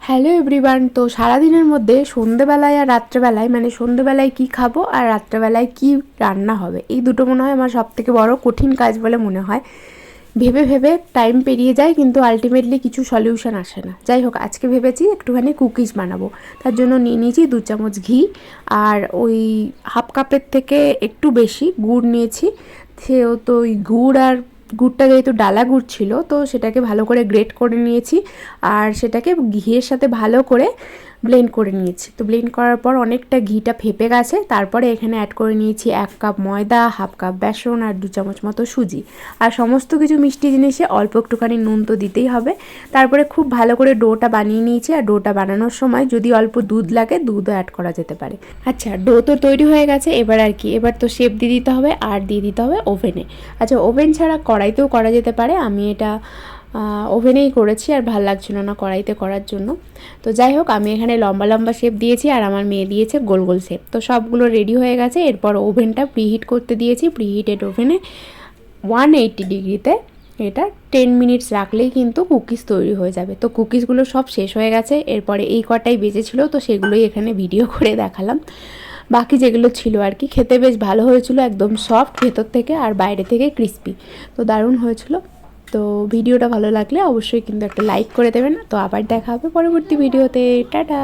Hello everyone. তো সারাদিনের মধ্যে সন্ধেবেলায় আর রাত্রেবেলায় মানে সন্ধেবেলায় কী খাবো আর রাত্রেবেলায় কী রান্না হবে, এই দুটো মনে হয় আমার সবথেকে বড় কঠিন কাজ বলে মনে হয়। ভেবে ভেবে টাইম পেরিয়ে যায় কিন্তু আলটিমেটলি কিছু সলিউশন আসে না। যাই হোক, আজকে ভেবেছি একটুখানি কুকিজ বানাবো। তার জন্য নিয়ে নিয়েছি 2 চামচ ঘি আর ওই হাফ কাপের থেকে একটু বেশি গুড় নিয়েছি। সেহেতু ওই গুড়টা যেহেতু ডালা গুড় ছিল, তো সেটাকে ভালো করে গ্রেট করে নিয়েছি আর সেটাকে ঘিয়ের সাথে ভালো করে ব্লেন্ড করে নিয়েছি। তো ব্লেন্ড করার পর অনেকটা ঘিটা ফেপে গেছে। তারপরে এখানে অ্যাড করে নিয়েছি 1 কাপ ময়দা, হাফ কাপ বেসন আর 2 চামচ মতো সুজি। আর সমস্ত কিছু মিষ্টি জিনিসে অল্প একটুখানি নুন তো দিতেই হবে। তারপরে খুব ভালো করে ডোটা বানিয়ে নিয়েছি। আর ডোটা বানানোর সময় যদি অল্প দুধ লাগে দুধও অ্যাড করা যেতে পারে। আচ্ছা, ডো তো তৈরি হয়ে গেছে। এবার আর কি, এবার তো শেপ দিয়ে দিতে হবে আর দিয়ে দিতে হবে ওভেনে। আচ্ছা, ওভেন ছাড়া কড়াইতেও করা যেতে পারে। আমি এটা ওভেনেই করেছি আর ভাল লাগছিল না কড়াইতে করার জন্য। তো যাই হোক, আমি এখানে লম্বা লম্বা শেপ দিয়েছি আর আমার মেয়ে দিয়েছে গোল গোল শেপ। তো সবগুলো রেডি হয়ে গেছে। এরপর ওভেনটা প্রিহিট করতে দিয়েছি। প্রিহিটেড ওভেনে 180 ডিগ্রিতে এটা 10 মিনিটস রাখলেই কিন্তু কুকিজ তৈরি হয়ে যাবে। তো কুকিজগুলো সব শেষ হয়ে গেছে। এরপরে এই কটাই বেঁচেছিল, তো সেগুলোই এখানে ভিডিও করে দেখালাম। বাকি যেগুলো ছিল আর কি, খেতে বেশ ভালো হয়েছিল, একদম সফট ভেতর থেকে আর বাইরে থেকে ক্রিস্পি। তো দারুণ হয়েছিল। তো ভিডিওটা ভালো লাগলে অবশ্যই কিন্তু একটা লাইক করে দেবেন। তো আবার দেখা হবে পরবর্তী ভিডিওতে। টাটা।